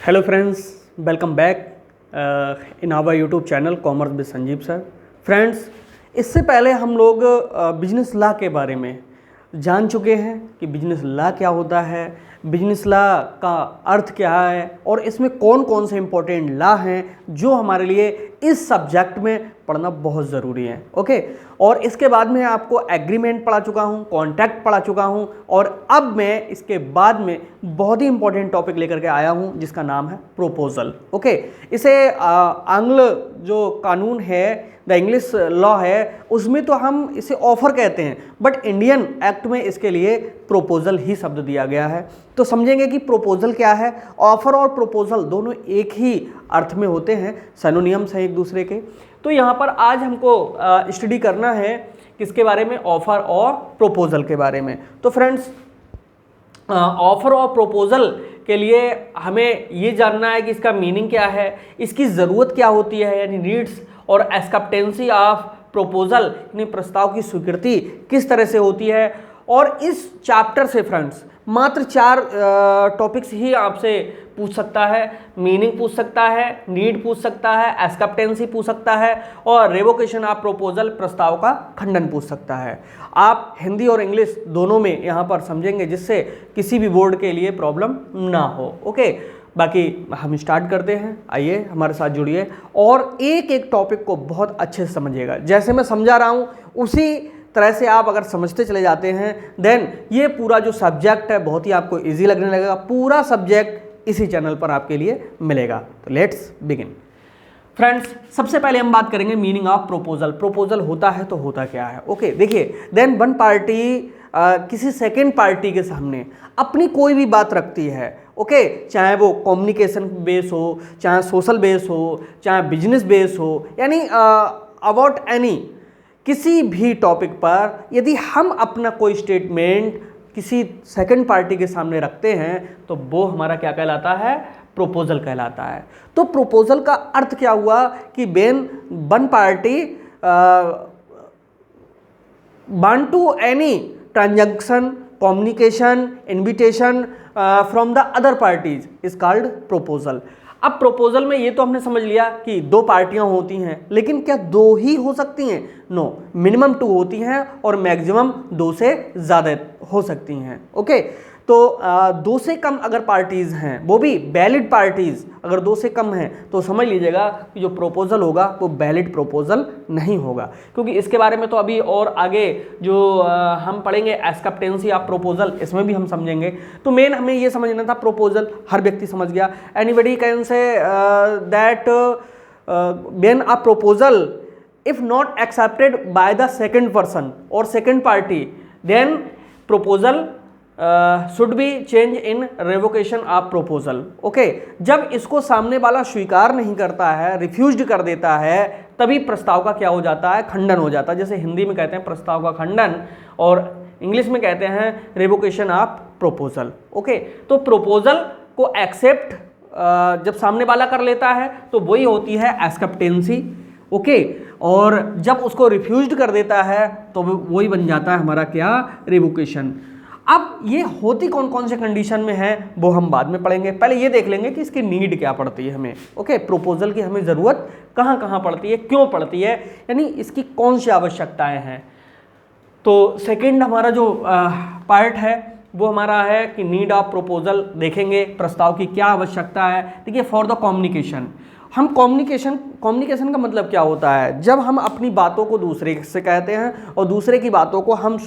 Hello friends, welcome back in our YouTube channel commerce with Sanjeev sir. Friends, इससे पहले हम लोग बिजनेस लॉ के बारे में जान चुके हैं कि बिजनेस लॉ क्या होता है, बिजनेस लॉ का अर्थ क्या है और इसमें कौन कौन से इंपॉर्टेंट लॉ हैं जो हमारे लिए इस सब्जेक्ट में पढ़ना बहुत ज़रूरी है। ओके, और इसके बाद में आपको एग्रीमेंट पढ़ा चुका हूँ, कॉन्ट्रैक्ट पढ़ा चुका हूँ और अब मैं इसके बाद में बहुत ही इंपॉर्टेंट टॉपिक लेकर के आया हूँ जिसका नाम है प्रोपोजल। ओके, इसे आंग्ल जो कानून है, द इंग्लिश लॉ है, उसमें तो हम इसे ऑफर कहते हैं, बट इंडियन एक्ट में इसके लिए प्रोपोजल ही शब्द दिया गया है। तो समझेंगे कि प्रोपोजल क्या है। ऑफर और प्रोपोजल दोनों एक ही अर्थ में होते हैं, सिनोनिम्स हैं एक दूसरे के। तो यहाँ पर आज हमको स्टडी करना है किसके बारे में, ऑफर और प्रोपोजल के बारे में। तो फ्रेंड्स, ऑफर और प्रोपोजल के लिए हमें ये जानना है कि इसका मीनिंग क्या है, इसकी ज़रूरत क्या होती है, यानी नीड्स और एक्सेप्टेंसी ऑफ प्रोपोजल, यानी प्रस्ताव की स्वीकृति किस तरह से होती है। और इस चैप्टर से फ्रेंड्स मात्र 4 टॉपिक्स ही आपसे पूछ सकता है। मीनिंग पूछ सकता है, नीड पूछ सकता है, एक्सेप्टेंसी पूछ सकता है और रेवोकेशन ऑफ प्रोपोजल, प्रस्ताव का खंडन पूछ सकता है। आप हिंदी और इंग्लिश दोनों में यहाँ पर समझेंगे जिससे किसी भी बोर्ड के लिए प्रॉब्लम ना हो। ओके, बाकी हम स्टार्ट करते हैं। आइए हमारे साथ जुड़िए और एक एक टॉपिक को बहुत अच्छे से समझिएगा। जैसे मैं समझा रहा हूँ उसी तरह से आप अगर समझते चले जाते हैं देन ये पूरा जो सब्जेक्ट है बहुत ही आपको इजी लगने लगेगा। पूरा सब्जेक्ट इसी चैनल पर आपके लिए मिलेगा। तो लेट्स बिगिन। फ्रेंड्स, सबसे पहले हम बात करेंगे मीनिंग ऑफ प्रोपोजल। प्रोपोजल होता है तो होता क्या है। ओके, देखिए, देन वन पार्टी किसी सेकेंड पार्टी के सामने अपनी कोई भी बात रखती है। ओके, चाहे वो कम्युनिकेशन बेस हो, चाहे सोशल बेस हो, चाहे बिजनेस बेस हो, यानी अबाउट एनी किसी भी टॉपिक पर यदि हम अपना कोई स्टेटमेंट किसी सेकंड पार्टी के सामने रखते हैं तो वो हमारा क्या कहलाता है, प्रोपोजल कहलाता है। तो प्रोपोजल का अर्थ क्या हुआ कि when one party want to any transaction, communication, invitation from the other parties is called proposal. अब प्रोपोजल में ये तो हमने समझ लिया कि 2 पार्टियां होती हैं, लेकिन क्या 2 ही हो सकती हैं? नो, मिनिमम 2 होती हैं और मैक्सिमम 2 से ज़्यादा हो सकती हैं। ओके, तो 2 से कम अगर पार्टीज़ हैं, वो भी वैलिड पार्टीज़ अगर 2 से कम हैं, तो समझ लीजिएगा कि जो प्रोपोजल होगा वो वैलिड प्रोपोजल नहीं होगा। क्योंकि इसके बारे में तो अभी और आगे जो हम पढ़ेंगे एक्सेप्टेंसी ऑफ प्रोपोजल, इसमें भी हम समझेंगे। तो मेन हमें ये समझना था, प्रोपोजल हर व्यक्ति समझ गया। Anybody can say that when a proposal if not accepted by the second person or second party then proposal should be changed in revocation of proposal। Okay, जब इसको सामने वाला स्वीकार नहीं करता है, रिफ्यूज्ड कर देता है, तभी प्रस्ताव का क्या हो जाता है, खंडन हो जाता है। जैसे हिंदी में कहते हैं प्रस्ताव का खंडन और इंग्लिश में कहते हैं रेवोकेशन ऑफ प्रोपोजल। ओके, तो प्रोपोजल को एक्सेप्ट जब सामने वाला कर लेता है तो वही होती है एक्सेप्टेंसी। ओके, और जब उसको रिफ्यूज्ड कर देता है तो वही बन जाता है हमारा क्या, रिवोकेशन। अब ये होती कौन कौन से कंडीशन में है वो हम बाद में पढ़ेंगे। पहले ये देख लेंगे कि इसकी नीड क्या पड़ती है हमें। ओके, प्रोपोजल की हमें ज़रूरत कहाँ कहाँ पड़ती है, क्यों पड़ती है, यानी इसकी कौन सी आवश्यकताएं हैं। तो सेकंड हमारा जो पार्ट है वो हमारा है कि नीड ऑफ प्रोपोजल। देखेंगे प्रस्ताव की क्या आवश्यकता है। देखिए, फॉर द कम्युनिकेशन, हम कम्युनिकेशन का मतलब क्या होता है, जब हम अपनी बातों को दूसरे से कहते हैं और दूसरे की बातों को हम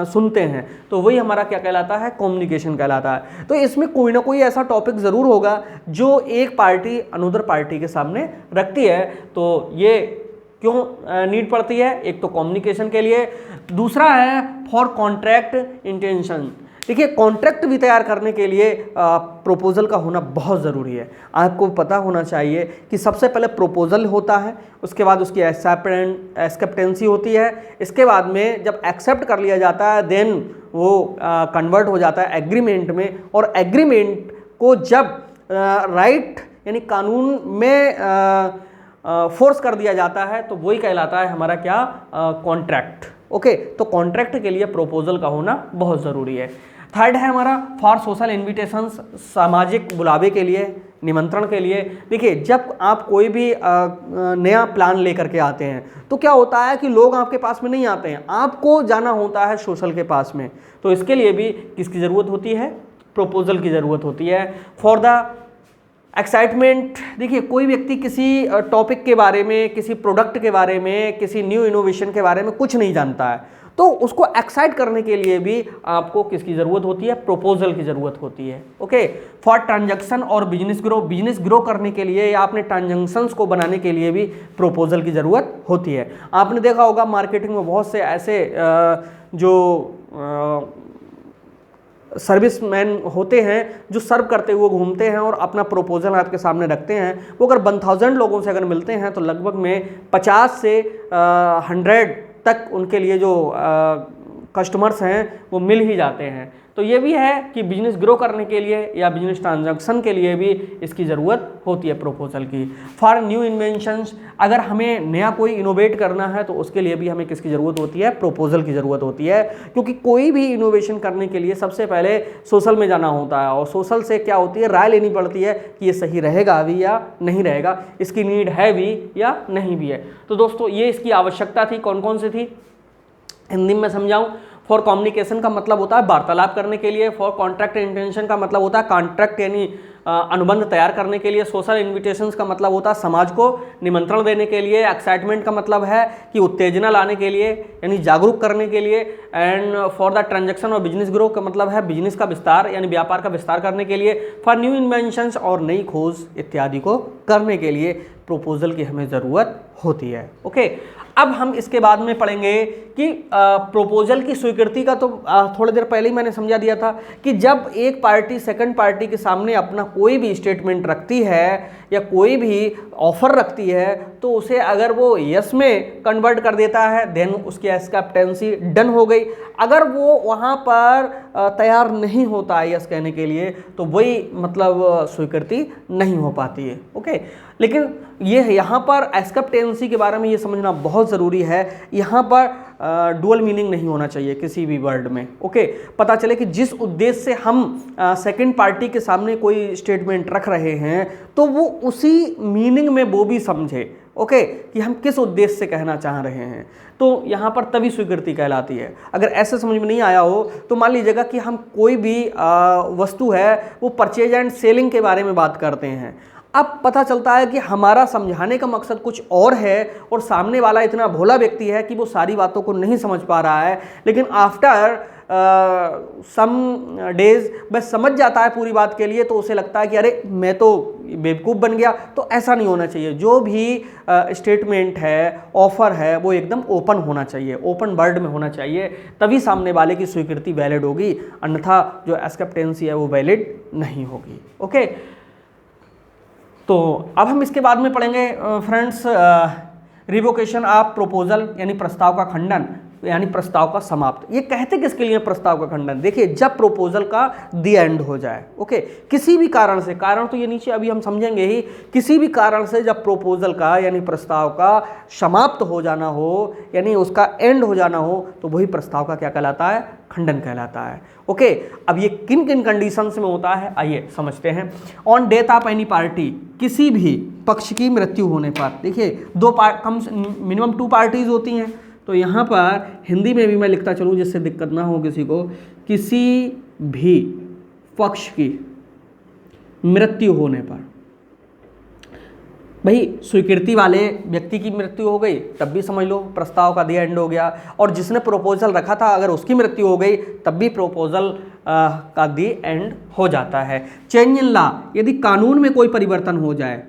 सुनते हैं तो वही हमारा क्या कहलाता है, कम्युनिकेशन कहलाता है। तो इसमें कोई ना कोई ऐसा टॉपिक ज़रूर होगा जो एक पार्टी अनदर पार्टी के सामने रखती है। तो ये क्यों नीड पड़ती है, एक तो कम्युनिकेशन के लिए, दूसरा है फॉर कॉन्ट्रैक्ट इंटेंशन। देखिए, कॉन्ट्रैक्ट भी तैयार करने के लिए प्रोपोजल का होना बहुत ज़रूरी है। आपको पता होना चाहिए कि सबसे पहले प्रोपोजल होता है, उसके बाद उसकी एक्सेप्टेंसी होती है, इसके बाद में जब एक्सेप्ट कर लिया जाता है देन वो कन्वर्ट हो जाता है एग्रीमेंट में, और एग्रीमेंट को जब राइट यानी कानून में फोर्स कर दिया जाता है तो वही कहलाता है हमारा क्या, कॉन्ट्रैक्ट। ओके, तो कॉन्ट्रैक्ट के लिए प्रोपोजल का होना बहुत ज़रूरी है। थर्ड है हमारा फॉर सोशल इन्विटेशंस, सामाजिक बुलावे के लिए, निमंत्रण के लिए। देखिए, जब आप कोई भी नया प्लान लेकर के आते हैं तो क्या होता है कि लोग आपके पास में नहीं आते हैं, आपको जाना होता है सोशल के पास में। तो इसके लिए भी किसकी ज़रूरत होती है? प्रपोजल की ज़रूरत होती है फॉर द एक्साइटमेंट। देखिए, कोई व्यक्ति किसी टॉपिक के बारे में, किसी प्रोडक्ट के बारे में, किसी न्यू इनोवेशन के बारे में कुछ नहीं जानता है, तो उसको एक्साइट करने के लिए भी आपको किसकी ज़रूरत होती है? प्रपोजल की ज़रूरत होती है। ओके, फॉर ट्रांजैक्शन और बिजनेस ग्रो करने के लिए या अपने ट्रांजैक्शंस को बनाने के लिए भी प्रपोजल की ज़रूरत होती है। आपने देखा होगा मार्केटिंग में बहुत से ऐसे जो सर्विसमैन होते हैं जो सर्व करते हुए घूमते हैं और अपना प्रपोजल आपके सामने रखते हैं। वो अगर 1000 लोगों से अगर मिलते हैं तो लगभग में 50 से 100 तक उनके लिए जो कस्टमर्स हैं वो मिल ही जाते हैं। तो ये भी है कि बिजनेस ग्रो करने के लिए या बिजनेस ट्रांजैक्शन के लिए भी इसकी ज़रूरत होती है प्रपोजल की। फॉर न्यू इन्वेंशंस, अगर हमें नया कोई इनोवेट करना है तो उसके लिए भी हमें किसकी ज़रूरत होती है? प्रपोजल की ज़रूरत होती है, क्योंकि कोई भी इनोवेशन करने के लिए सबसे पहले सोशल में जाना होता है और सोशल से क्या होती है? राय लेनी पड़ती है कि ये सही रहेगा भी या नहीं रहेगा, इसकी नीड है भी या नहीं भी है। तो दोस्तों, ये इसकी आवश्यकता थी। कौन कौन सी थी? हिंदी में समझाऊं, फॉर कम्युनिकेशन का मतलब होता है वार्तालाप करने के लिए। फॉर कॉन्ट्रैक्ट इंटेंशन का मतलब होता है कॉन्ट्रैक्ट यानी अनुबंध तैयार करने के लिए। सोशल इन्विटेशंस का मतलब होता है समाज को निमंत्रण देने के लिए। एक्साइटमेंट का मतलब है कि उत्तेजना लाने के लिए यानी जागरूक करने के लिए। एंड फॉर द ट्रांजैक्शन और बिजनेस ग्रो का मतलब है बिजनेस का विस्तार यानी व्यापार का विस्तार करने के लिए। फॉर न्यू इन्वेंशंस और नई खोज इत्यादि को करने के लिए प्रपोजल की हमें ज़रूरत होती है। ओके, अब हम इसके बाद में पढ़ेंगे कि प्रपोजल की स्वीकृति का तो थोड़ी देर पहले ही मैंने समझा दिया था कि जब एक पार्टी सेकंड पार्टी के सामने अपना कोई भी स्टेटमेंट रखती है या कोई भी ऑफर रखती है तो उसे अगर वो यस में कन्वर्ट कर देता है देन उसकी एक्सेप्टेंसी डन हो गई। अगर वो वहाँ पर तैयार नहीं होता है यस कहने के लिए तो वही मतलब स्वीकृति नहीं हो पाती है। ओके, लेकिन ये यहाँ पर एक्सेप्टेंसी के बारे में ये समझना बहुत ज़रूरी है। यहाँ पर डुअल मीनिंग नहीं होना चाहिए किसी भी वर्ड में। ओके, पता चले कि जिस उद्देश्य से हम सेकंड पार्टी के सामने कोई स्टेटमेंट रख रहे हैं तो वो उसी मीनिंग में वो भी समझे। ओके, कि हम किस उद्देश्य से कहना चाह रहे हैं, तो यहाँ पर तभी स्वीकृति कहलाती है। अगर ऐसे समझ में नहीं आया हो तो मान लीजिएगा कि हम कोई भी वस्तु है वो परचेज एंड सेलिंग के बारे में बात करते हैं। अब पता चलता है कि हमारा समझाने का मकसद कुछ और है और सामने वाला इतना भोला व्यक्ति है कि वो सारी बातों को नहीं समझ पा रहा है, लेकिन आफ्टर सम डेज बस समझ जाता है पूरी बात के लिए, तो उसे लगता है कि अरे मैं तो बेवकूफ़ बन गया। तो ऐसा नहीं होना चाहिए। जो भी स्टेटमेंट है, ऑफर है, वो एकदम ओपन होना चाहिए, ओपन वर्ड में होना चाहिए, तभी सामने वाले की स्वीकृति वैलिड होगी, अन्यथा जो एक्सेप्टेंसी है वो वैलिड नहीं होगी। ओके, तो अब हम इसके बाद में पढ़ेंगे फ्रेंड्स रिवोकेशन ऑफ प्रपोजल यानी प्रस्ताव का खंडन यानी प्रस्ताव का समाप्त। ये कहते किसके लिए प्रस्ताव का खंडन? देखिए, जब प्रपोजल का दी एंड हो जाए। ओके, किसी भी कारण से, कारण तो ये नीचे अभी हम समझेंगे ही, किसी भी कारण से जब प्रपोजल का यानी प्रस्ताव का समाप्त हो जाना हो यानी उसका एंड हो जाना हो तो वही प्रस्ताव का क्या कहलाता है? खंडन कहलाता है। ओके, अब ये किन किन कंडीशंस में होता है आइए समझते हैं। On death of any party, किसी भी पक्ष की मृत्यु होने पर। देखिए, मिनिमम 2 पार्टीज होती हैं, तो यहाँ पर हिंदी में भी मैं लिखता चलूँ जिससे दिक्कत ना हो किसी को। किसी भी पक्ष की मृत्यु होने पर, भाई स्वीकृति वाले व्यक्ति की मृत्यु हो गई तब भी समझ लो प्रस्ताव का दी एंड हो गया, और जिसने प्रपोजल रखा था अगर उसकी मृत्यु हो गई तब भी प्रपोजल का दी एंड हो जाता है। चेंज इन लॉ, यदि कानून में कोई परिवर्तन हो जाए,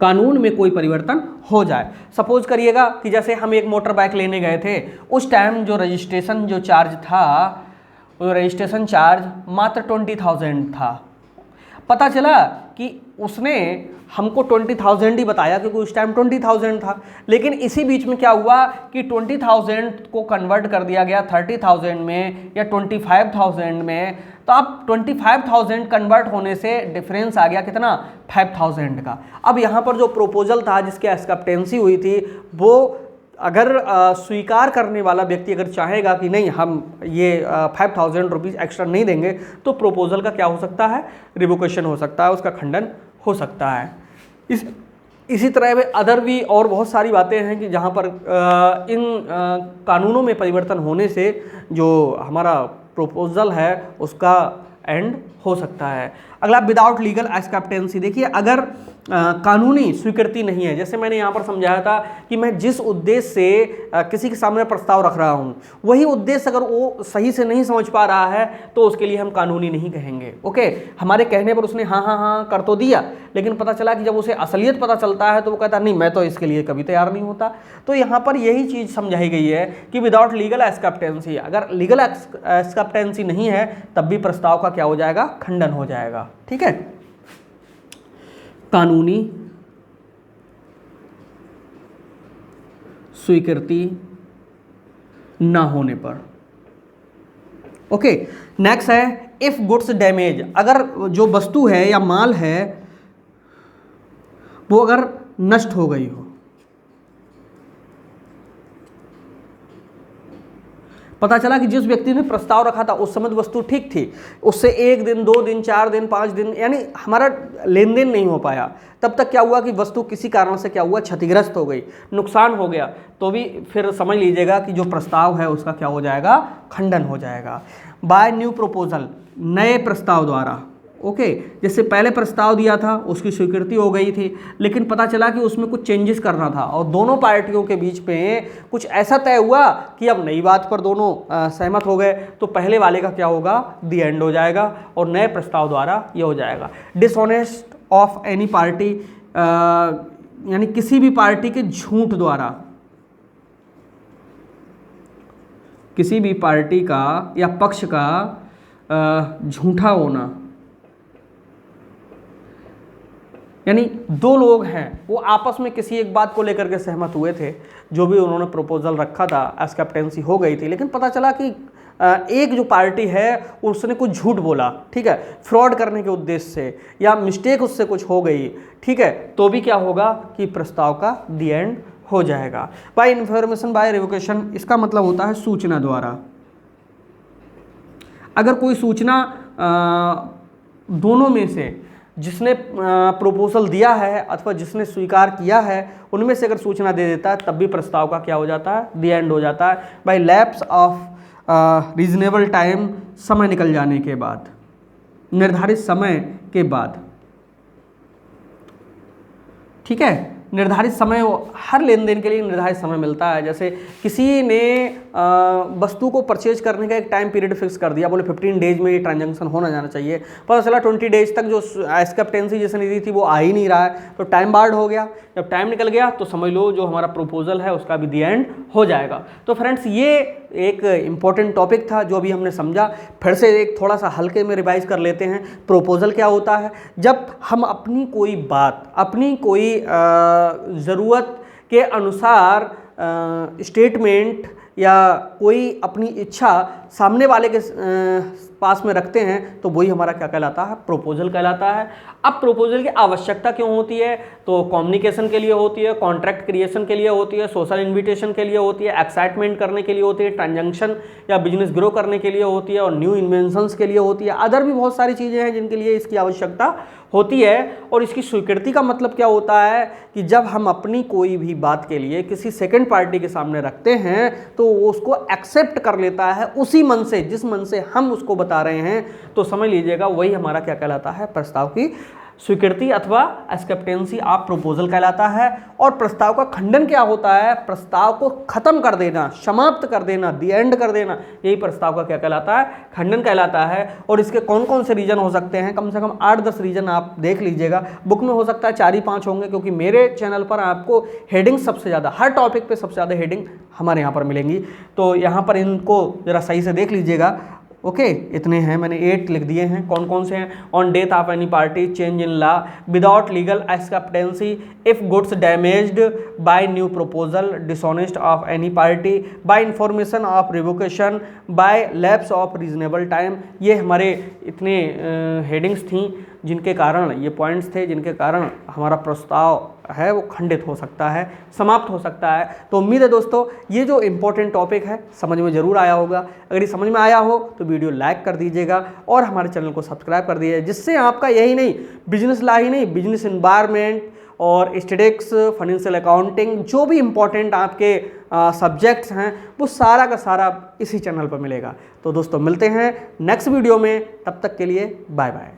कानून में कोई परिवर्तन हो जाए। सपोज करिएगा कि जैसे हम एक मोटर बाइक लेने गए थे, उस टाइम जो रजिस्ट्रेशन जो चार्ज था वो रजिस्ट्रेशन चार्ज मात्र 20,000 था। पता चला कि उसने हमको 20,000 ही बताया क्योंकि उस टाइम 20,000 था, लेकिन इसी बीच में क्या हुआ कि 20,000 को कन्वर्ट कर दिया गया 30,000 में या 25,000 में। तो अब 25,000 कन्वर्ट होने से डिफरेंस आ गया कितना? 5,000 का। अब यहाँ पर जो प्रपोजल था जिसकी एक्सेप्टेंसी हुई थी वो अगर स्वीकार करने वाला व्यक्ति अगर चाहेगा कि नहीं हम ये 5,000 रुपीज़ एक्स्ट्रा नहीं देंगे, तो प्रोपोजल का क्या हो सकता है, रिवोकेशन हो सकता है, उसका खंडन हो सकता है। इसी तरह में अदर भी और बहुत सारी बातें हैं कि जहाँ पर इन कानूनों में परिवर्तन होने से जो हमारा प्रोपोजल है उसका एंड हो सकता है। अगला विदाउट लीगल एक्सेप्टेंसी। देखिए अगर कानूनी स्वीकृति नहीं है, जैसे मैंने यहाँ पर समझाया था कि मैं जिस उद्देश्य से किसी के सामने प्रस्ताव रख रहा हूँ वही उद्देश्य अगर वो सही से नहीं समझ पा रहा है तो उसके लिए हम कानूनी नहीं कहेंगे। ओके, हमारे कहने पर उसने हाँ हाँ हाँ कर तो दिया, लेकिन पता चला कि जब उसे असलियत पता चलता है तो वो कहता नहीं मैं तो इसके लिए कभी तैयार नहीं होता। तो यहाँ पर यही चीज़ समझाई गई है कि विदाउट लीगल एक्सेप्टेंसी, अगर लीगल एक्सेप्टेंसी नहीं है तब भी प्रस्ताव का क्या हो जाएगा, खंडन हो जाएगा। ठीक है, कानूनी स्वीकृति ना होने पर। ओके, नेक्स्ट है इफ गुड्स डैमेज। अगर जो वस्तु है या माल है वो अगर नष्ट हो गई हो, पता चला कि जिस व्यक्ति ने प्रस्ताव रखा था उस समय वस्तु ठीक थी, उससे 1 दिन 2 दिन 4 दिन 5 दिन यानी हमारा लेन देन नहीं हो पाया, तब तक क्या हुआ कि वस्तु किसी कारण से क्या हुआ, क्षतिग्रस्त हो गई, नुकसान हो गया, तो भी फिर समझ लीजिएगा कि जो प्रस्ताव है उसका क्या हो जाएगा, खंडन हो जाएगा। बाय न्यू प्रपोजल, नए प्रस्ताव द्वारा। ओके, जैसे पहले प्रस्ताव दिया था उसकी स्वीकृति हो गई थी, लेकिन पता चला कि उसमें कुछ चेंजेस करना था और दोनों पार्टियों के बीच में कुछ ऐसा तय हुआ कि अब नई बात पर दोनों सहमत हो गए, तो पहले वाले का क्या होगा, दी एंड हो जाएगा और नए प्रस्ताव द्वारा ये हो जाएगा। डिसऑनेस्ट ऑफ एनी पार्टी, यानी किसी भी पार्टी के झूठ द्वारा, किसी भी पार्टी का या पक्ष का झूठा होना, यानी 2 लोग हैं वो आपस में किसी एक बात को लेकर के सहमत हुए थे, जो भी उन्होंने प्रपोजल रखा था एक्सेप्टेंसी हो गई थी, लेकिन पता चला कि एक जो पार्टी है उसने कुछ झूठ बोला, ठीक है, फ्रॉड करने के उद्देश्य से या मिस्टेक उससे कुछ हो गई, ठीक है, तो भी क्या होगा कि प्रस्ताव का दी एंड हो जाएगा। बाय इंफॉर्मेशन बाय रिवोकेशन, इसका मतलब होता है सूचना द्वारा। अगर कोई सूचना दोनों में से जिसने प्रपोजल दिया है अथवा जिसने स्वीकार किया है उनमें से अगर सूचना दे देता है तब भी प्रस्ताव का क्या हो जाता है, दी एंड हो जाता है। By lapse of reasonable time, समय निकल जाने के बाद, निर्धारित समय के बाद। ठीक है, निर्धारित समय, हर लेन देन के लिए निर्धारित समय मिलता है। जैसे किसी ने वस्तु को परचेज करने का एक टाइम पीरियड फिक्स कर दिया, बोले 15 डेज में ये ट्रांजैक्शन होना जाना चाहिए, पता चला 20 डेज तक जो एक्सेप्टेंसी जिसने दी थी वो आ ही नहीं रहा है, तो टाइम बार्ड हो गया। जब टाइम निकल गया तो समझ लो जो हमारा प्रपोजल है उसका भी दी एंड हो जाएगा। तो फ्रेंड्स ये एक इम्पॉर्टेंट टॉपिक था जो अभी हमने समझा, फिर से एक थोड़ा सा हल्के में रिवाइज कर लेते हैं। प्रोपोजल क्या होता है, जब हम अपनी कोई बात, अपनी कोई ज़रूरत के अनुसार स्टेटमेंट या कोई अपनी इच्छा सामने वाले के पास में रखते हैं तो वही हमारा क्या कहलाता है, प्रोपोजल कहलाता है। अब प्रोपोजल की आवश्यकता क्यों होती है, तो कम्युनिकेशन के लिए होती है, कॉन्ट्रैक्ट क्रिएशन के लिए होती है, सोशल इन्विटेशन के लिए होती है, एक्साइटमेंट करने के लिए होती है, ट्रांजैक्शन या बिजनेस ग्रो करने के लिए होती है और न्यू इन्वेंशंस के लिए होती है। अदर भी बहुत सारी चीज़ें हैं जिनके लिए इसकी आवश्यकता होती है। और इसकी स्वीकृति का मतलब क्या होता है कि जब हम अपनी कोई भी बात के लिए किसी सेकंड पार्टी के सामने रखते हैं तो वो उसको एक्सेप्ट कर लेता है उसी मन से जिस मन से हम उसको बता रहे हैं, तो समझ लीजिएगा वही हमारा क्या कहलाता है, प्रस्ताव की स्वीकृति अथवा एक्सेप्टेंसी ऑफ प्रपोजल कहलाता है। और प्रस्ताव का खंडन क्या होता है, प्रस्ताव को खत्म कर देना, समाप्त कर देना, दी एंड कर देना, यही प्रस्ताव का क्या कहलाता है, खंडन कहलाता है। और इसके कौन कौन से रीजन हो सकते हैं, कम से कम 8-10 रीजन आप देख लीजिएगा। बुक में हो सकता है 4 ही 5 होंगे, क्योंकि मेरे चैनल पर आपको हेडिंग सबसे ज़्यादा, हर टॉपिक पे सबसे ज़्यादा हेडिंग हमारे यहाँ पर मिलेंगी, तो यहाँ पर इनको ज़रा सही से देख लीजिएगा। ओके, इतने हैं, मैंने 8 लिख दिए हैं। कौन कौन से हैं, on death of any party, change in law, without legal acceptancy, if goods damaged by new proposal, dishonest of any party, by information of revocation, by lapse of reasonable time. ये हमारे इतने हेडिंग्स थी जिनके कारण ये points थे जिनके कारण हमारा प्रस्ताव है वो खंडित हो सकता है, समाप्त हो सकता है। तो उम्मीद है दोस्तों ये जो इम्पोर्टेंट टॉपिक है समझ में ज़रूर आया होगा। अगर ये समझ में आया हो तो वीडियो लाइक कर दीजिएगा और हमारे चैनल को सब्सक्राइब कर दीजिएगा, जिससे आपका यही नहीं बिजनेस ला ही नहीं, बिजनेस एनवायरनमेंट और स्टैटिस्टिक्स, फाइनेंशियल अकाउंटिंग, जो भी इम्पोर्टेंट आपके सब्जेक्ट्स हैं वो सारा का सारा इसी चैनल पर मिलेगा। तो दोस्तों मिलते हैं नेक्स्ट वीडियो में, तब तक के लिए बाय बाय।